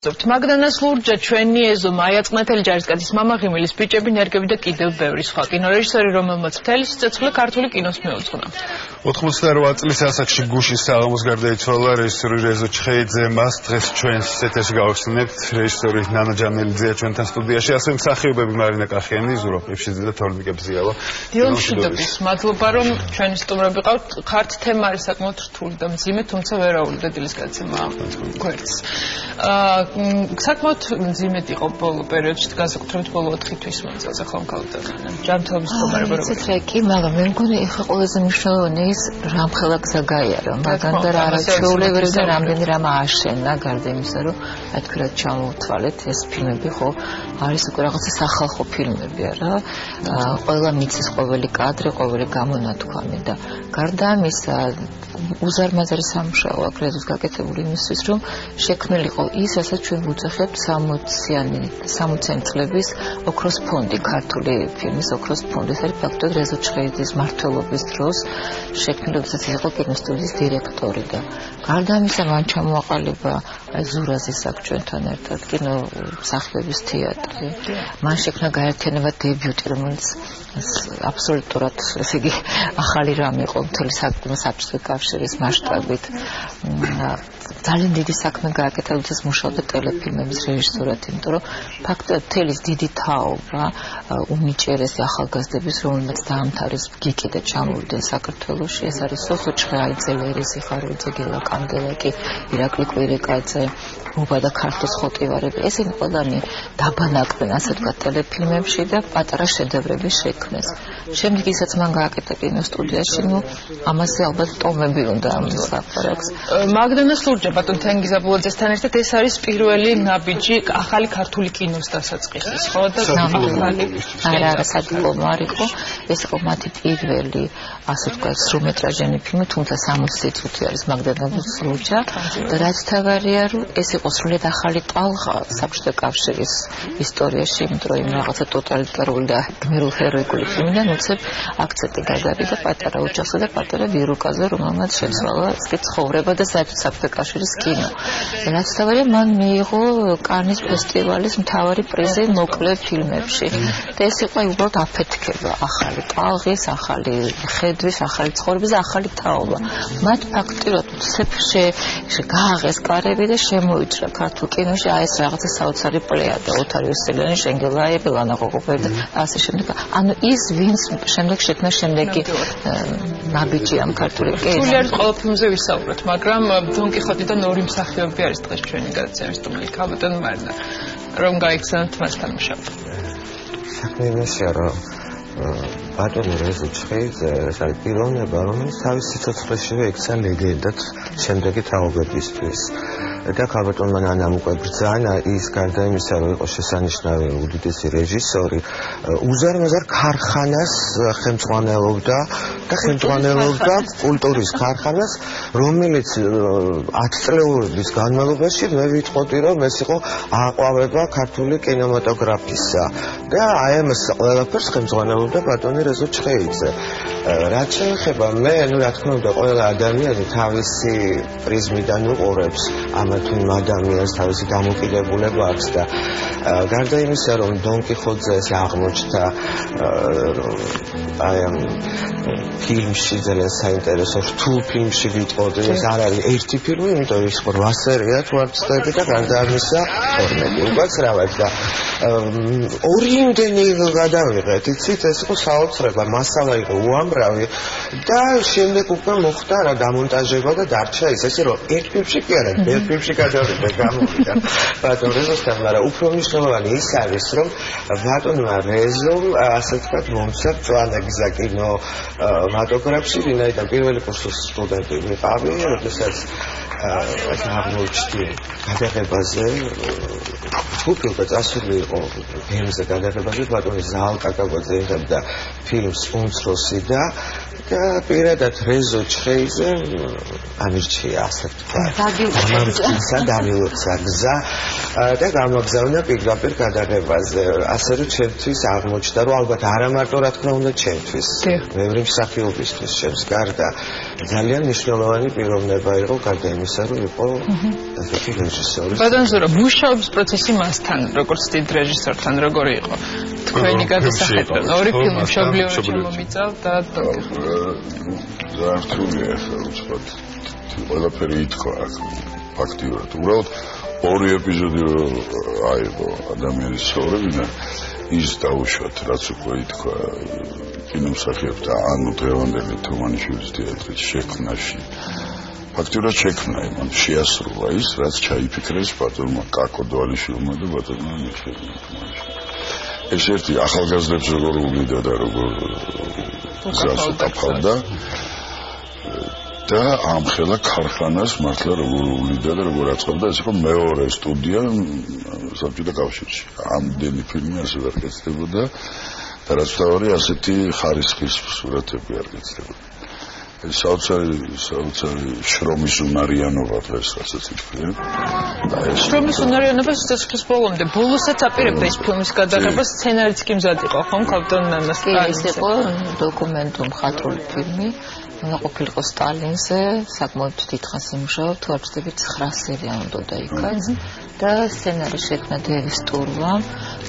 მაგდანას ლურჯა ჩვენი ეზო მაია წნათელი ჯარისკაცის მამა ღიმილის ბიჭები ნერგები და კიდევ ბევრი სხვა კინორეჟისორი რომელმაც მთელი სიცოცხლე ქართული კინოს მიუძღვნა 88 წლის ასაკში გუშის საღამოს გარდაიცვალა რეჟისორი რეზო ჩხეიძე მას დღეს ჩვენს ეთერში გავახსენებთ რეჟისორი ნანა ჯანელიძეა ჩვენთან სტუდიაში ასევე მსახიობები მარინა კახიანი ზურაბ ყიფშიძე და თორნიკე ბზიალა დილშიდობის მადლობა რომ ჩვენი სტუმრები ყავთ ხართ თემა არის საკმაოდ რთული და მძიმე თუმცა ვერაული და დილის გაცემა გვერდს საკმაოდ მძიმედ იყო ბოლო პერიოდში განსაკუთრებით ბოლო 4 თვის მანძილზე ხომ ქალთაგან ჯანმრთელობის მდგომარეობა ცოტა კი მაგრამ მე მგონი ეხლა ყველაზე მნიშვნელოვანი ის რამხელა გზა გაიარა მაგან და არაჩვეულებრივი და რამდენი რამ ააშენა გარდა იმისა რომ რა თქმა უნდა ჩამოვთვალეთ ეს ფილმები ხო არის უკვე რაღაცა სახალხო ფილმები არა ყველა მიცის ყოველი კადრი ყოველი გამონათქვამი და გარდა ამისა უზარმაზარი სამუშაო აკრედოს გაკეთებული იმისთვის რომ შექმნილი იყო ის რასაც ჩვენ ვუძახებთ 60-იანი წლების ოქროს ფონდი ქართული ფილმის ოქროს ფონდი ეს არის ფაქტობრივად რეზო ჩხეიძის მმართველობის დროს შექმნილი როდესაც იყო კინოსტუდიის დირექტორი და გარდა ამისა მან ჩამოაყალიბა ზურაზის აქ ჩვენთან ერთად კინო მსახიობის თეატრი მან შექმნა გაერთიანება დებიუტი რომელიც აბსოლუტურად ესე იგი ახალი რამ იყო მთელი საბჭოთა კავშირის მასშტაბით ძალიან დიდი საქმე გააკეთა როდესაც მუშაობდა ტელეფილმების რეჟისორად იმიტომ რომ ფაქტობრივად თელის დიდი თაობა უნიჭერესი ახალგაზრდების რომელმაც დაამთავრეს გიკი და ჩამოვიდნენ საქართველოში ეს არის სოხო ჩხეიძე ლერისი ხაროძე გელა კანდელაკი ირაკლი კვირიკაძე ბუბა და ქართოს ხოტივარები ესენი ყველანი დაბანაკდნენ ასე ვთქვათ ტელეფილმებში და პატარა შედევრები შექმნეს შემდეგ ისაც მან გააკეთა კინოსტუდიაში ნუ ამაზე ალბათ ტომები უნდა ამისაფარებს მაგდანას ლურჯა ბატონ თენგიზაბულაძესთან ერთად ეს არის პირველი ნაბიჯი ახალი ქართული კინოს დასაწყისის ხო და არა სადიპლომო არ იყო ეს იყო მათი პირველი ასე ვთქვათ სრულმეტრაჟიანი ფილმი თუმცა 60 წუთი არის მაგდანას ლურჯა და რაც თავარია რომ ეს იყო სრულიად ახალი ტალღა საბჭოთა კავშირის ისტორიაში იმიტომ რომ რაღაცა ტოტალიტარული და გმირულ ჰეროიკული ფილმიდან უცებ აქცენტი გადავიდა პატარა ოჯახსა და პატარა ვირუკაზე რომელმაც შეცვალა ცხოვრება და საერთოდ საბჭოთა კავშირის კინო რაც თავარია მან მიიღო კანის ფესტივალის მთავარი პრიზი მოკლე ფილმებში და ეს იყო უბრალოდ აფეთქება ახალი ტალღის ახალი ხედვის ახალი ცხოვრების და ახალი თაობა მათ ფაქტიურად უცებ გააღეს კარები და შემოიჭრა ქართულ კინოში აი ეს რაღაცა საოცარი პლეიადა ოთარ იოსელიანი შენგელაიები ლანა ყოყობელი და ასე შემდეგ ანუ ის ვინც შემდეგ შექმნა შემდეგი ნაბიჯი ამ ქართული კინოს სულიერ ყოველ ფილმზე ვისაუბროთ მაგრამ დონ კიხოტიდან ორი მსახიობი არის დღეს ჩვენი გადაცემის სტუმარი ქალბატონ მარინა რომ გაიგზავნოთ მასთან მუშაობა საქმე იმაშია რომ ბატონი რეზო ჩხეიძე ეს არის პიროვნება რომელიც თავის სიცოცხლეშივე იქცა ლეგენდად შემდეგი თაობებისთვის და ქალბატონმა ნანამ უკვე ბრძანა ის გარდა იმისა რომ იყო შესანიშნავი უდიდესი რეჟისორი უზარმაზარ ქარხანას ხელმძღვანელობდა და ხელმძღვანელობდა კულტურის ქარხანას რომელიც 10 წლების განმავლობაში მე ვიტყოდი რომ ეს იყო აყვავება ქართული კინემატოგრაფისა და აი ამას ყველაფერს ხელმძღვანელობდა ბატონი რეზო ჩხეიძე რაც შეეხება მე ნუ რა თქმა უნდა ყველა ადამიანი თავისი პრიზმიდან უყურებს ამ თუ ადამიანს თავისი დამოკიდებულება აქვს და გარდა იმისა რომ დონ კიხოტზე ეს აღმოჩნდა აი ამ ფილმში ძალიან საინტერესო რთულ ფილმში ვიტყოდი ეს არ არის ერთი ფილმი იმიტომ ის 8 სერია თუ არ ვცდები და გარდა ამისა 12 უკაცრავად და ორი იმდენი გადავიღეთ იცით ეს იყო საოცრება მასალა იყო უამრავი და შემდეგ უკვე მოხდა რა დამონტაჟება და დარჩა ის ესე რომ ერთ ფილმში კი არა ერთ ფილმში გადავიდა გამოვიდა ბატონ რეზოსთან მაგრამ უფრო მნიშვნელოვანი ის არის რომ ბატონმა რეზომ ასე ვთქვათ მომცა მწვანე გზა კინემატოგრაფში ვინაიდან პირველი კურსის სტუდენტი ვიყავი როდესაც აღმოჩნდი გადაღებაზე ჯგუფი უკვე წასული იყო ფილმზე გადაღებაზე ბატონი ზაალ კაკაბაძე იღებდა ფილმს უმცროსი და და პირადად რეზო ჩხეიძე ამირჩია ასე ვთქვათ. დამილოცა გზა და გამოგზავნა პირდაპირ გადაღებაზე. ასე რომ ჩემთვის აღმოჩნდა, რომ ალბათ არა მარტო რა თქმა უნდა ჩემთვის, ბევრი მსახიობისთვის ჩემს გარდა ძალიან მნიშვნელოვანი პიროვნება იყო გარდა იმისა, რომ იყო ასეთი რეჟისორი. ბატონ ზურაბ, მუშაობის პროცესი მასთან, როგორც დიდ რეჟისორთან როგორი იყო? თქვენი გადასახადები, ორი ფილმი მშობლიურად ჩამომიწევთ და ძალიან რთულია ახლა უცბად ყველაფერი ითქვა ფაქტიურად. უბრალოდ ორი ეპიზოდი აიღო ადამიანის ცხოვრებიდან ის დაუშვათ, რაც უკვე ითქვა კინომსახიობთა ანუ დღევანდელი თუმანიშვილის თეატრის შექმნაში. ფაქტიურად შექმნა, მან შეასრულა ის, რაც ჩაიფიქრეს ბატონმა კაკო დვალიშვილმა და ბატონმა მიხეილ თუმანიშვილმა. ეს ერთი ახალგაზრდებს როგორ ულიდა და როგორ გზას უკაფავდა და ამხელა ქარხანას მართლა როგორ ულიდა და როგორ აწყობდა. ეს იყო მეორე სტუდია საბჭოთა კავშირში. ამდენი ფილმი ასე ვერ გეცდებოდა და რაც თავი ასეთი ხარისხის სურათები არ გეცდებოდა. საოცარი შრომის უნარიანობა დღეს რასაც ითქვია. შრომის უნარიანობა სიცოცხლის ბოლომდე. ბოლოსაც აპირებდა ის ფილმის გადაღება, სცენარიც კი მზად იყო, ხომ, კაპიტან ნანას. ეს იყო დოკუმენტური მხატვრული ფილმი. უნდა ყოფილიყო სტალინზე, საკმაოდ დიდხანს იმუშაობ, თუ არ ვცდები 9 სერია უნდა იქაც და სცენარი შექმნა დევის ტურვამ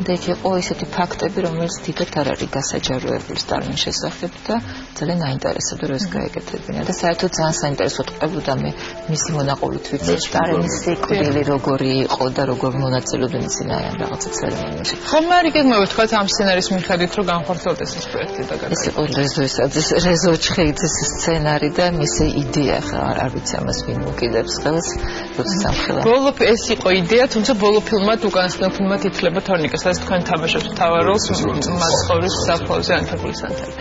და იქ იყო ისეთი ფაქტები, რომელიც დიდად არ არის გასაჯაროებული სტალინის შესახებ და ძალიან აინტერესებდა რომ ეს გაეკეთებინა და საერთოდ ძალიან საინტერესოდ ყვებოდა მე მისი მონაყოლით ვიცი სტალინის სიკვდილი როგორი იყო და როგორ მონაწილეობდნენ ისინი ამ რაღაცა ცერემონიაში. ხომ არ იგეგმება თქვა ამ სცენარის მიხედვით რომ განხორციელდეს ეს პროექტი და ეს იყო რეზო ჩხეიძის სცენარი და მისი იდეა ხა არ ვიცი ამას ვინ მოკიდებს ხელს როცა სამხელა ბოლო ეს იყო იდეა თუმცა ბოლო ფილმად უკანასკნელ ფილმად ითვლება თორნიკა სადაც თქვენ თამაშობთ მთავარ როლს მაცხოვრის საფლავზე ანთებულის ანთელი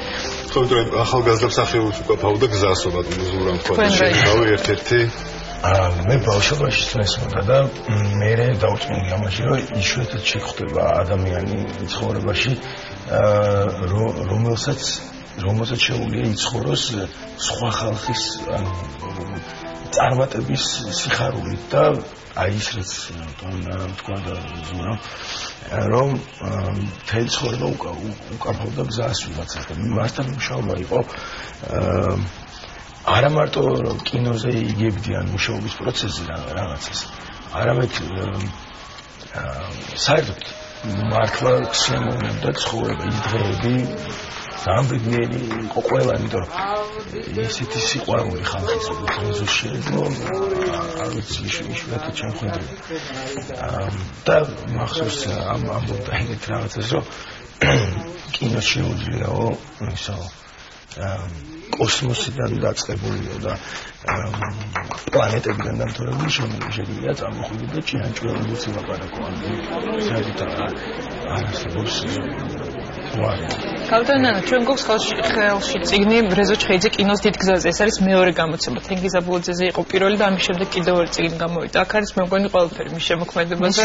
ხო და ახალგაზრდა მსახიობს უკაფავდა გზასობად მუზურამ თქვა შეიძლება ერთ-ერთი მე ბავშვობაში წესმოდა და მე დავწმუნდი ამაში რომ იშვიათად შეხვდება ადამიანი ცხოვრებაში რომელსაც შეუძლია იცხოვროს სხვა ხალხის წარმატების სიხარულით და აი ის რაც თქვა და ზურამ რომ თელ ცხოვრება უკაფავდა გზასვლა და მასთან მუშაობა იყო არა მარტო კინოზე იგებდიან მუშაობის პროცესზე რაღაცას არამედ საერთოდ მართლა შემოვნებდა ცხოვრება ის დღეები სამბრიგნელი იყო ყველა იმიტომ რომ ისეთი სიყვარული ხალხის როგორც რეზოს შეეძლო არ ვიცი იშვიათად შემოხვედრია და მახსოვს ამბობდა ეგეთ რაღაცას რომ კინო შეუძლიაო ისო კოსმოსიდან დაწყებულიო და პლანეტებიდან დამთავრებული შეგვიძლია წარმოხვიდეთ და ჭიანჭველებიც ილაპარაკო საერთოდ არასდროს კაპიტანანა ჩვენ გვაქვს ხელში წიგნი რეზო ჩხეიძე კინოს დიდ გზაზე ეს არის მეორე გამოცემა თენგიზ აბულაძეზე იყო პირველი და ამის შემდეგ კიდევ ერთი წიგნი გამოვიდა აქ არის მე მგონი ყველაფერი მის შემოქმედებაზე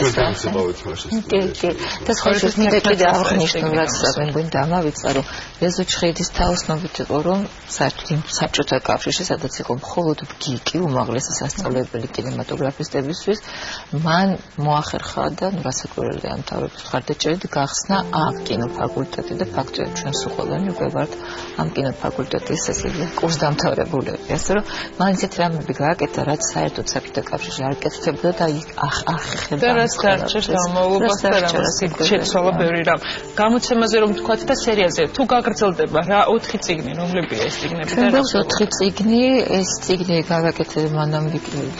და სხვათა კიდე აღნიშნულ რაც მე მგონი დამავიწყა რომ რეზო ჩხეიძის თაოსნობით იყო რომ საერთოდ საბჭოთა კავშირში სადაც იყო მხოლოდ გიკი უმაღლესი სასწავლებელი კინემატოგრაფისტებისთვის მან მოახერხა და რასაკვირველია ამთავრების მხარდაჭერით გახსნა ამ კინოფაკულტეტი და ფაქტობრივად ჩვენ სულყველანი უკვე ვართ ამ კინოფაკულტეტის ესე კურსდამთავრებულები ასე რომ მან ისეთი რამები გააკეთა რაც საერთოდ საბჭოთა კავშირში არ კეთდებოდა და ახერხებდა და რაც დარჩეს გამავლობას და რამაც შეცვალა ბევრი რამ გამოცემაზე რომ თქვათ და სერიაზე თუ გაგრძელდება რა 4 წიგნი რომლებია ეს წიგნები და რა 4 წიგნი ეს წიგნი გავაკეთე მანამ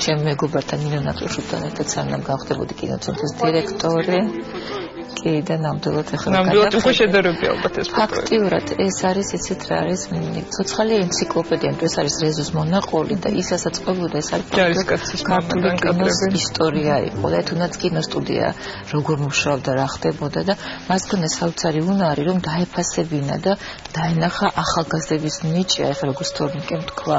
ჩემ მეგობართან ნინო ნატროშუთან ერთად სანამ გავხდებოდი კინოცენტრის დირექტორი კი და ნამდვილად ახლა ნამდვილად უკვე შედარებია ალბათ ეს ფაქტიურად ეს არის იცით რა არის ცოცხალი ენციკლოპედია ეს არის რეზოს მონაყოლი და ისაც ყვებოდა ეს არის ქართული კინოს ისტორია იყო და თუნდაც კინოსტუდია როგორ მუშაობდა რა ხდებოდა და მას ქონდა საოცარი უნარი რომ დაეფასებინა და დაენახა ახალგაზრდების ნიჭი ახლა როგორც თორნიკემ თქვა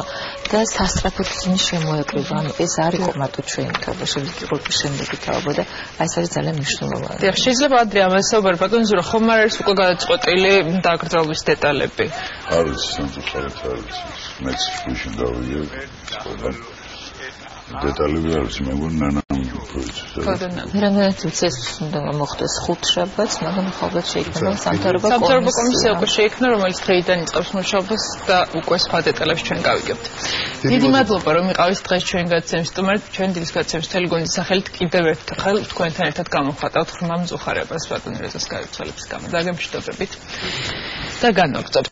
და სასწრაფოდ ისინი შემოეკრიბა ეს არ იყო მარტო ჩვენი თაობა შემდეგი შემდეგი თაობა და აი ეს არის ძალიან მნიშვნელოვანი და შეიძლება ადრე ამას საუბარი ბატონო ზურა ხომ არ არის უკვე გადაწყვეტილი დაკრძალვის დეტალები? არის სამწუხაროდ არის მეც გუშინ დავიგე დეტალები არის მე მგონი ნანამ მე რამდენად ვიცი უნდა მოხდეს 5 შაბათს მაგრამ ხალხად შეიქმნა სამთავრობო კომისია უკვე შეიქმნა რომელიც დღეიდან იწყებს მუშაობას და უკვე სხვა დეტალებს ჩვენ გავიგებთ. დიდი მადლობა რომ იყავით დღეს ჩვენ გაცემს სტუმრად ჩვენ დილის გაცემს თელეგონის სახელით კიდევ ერთხელ თქვენთან ერთად გამოვხატავთ ღრმა მწუხარებას ბატონ რეზოს გარდაცვალების გამო და გემშვიდობებით და განვაგრძობთ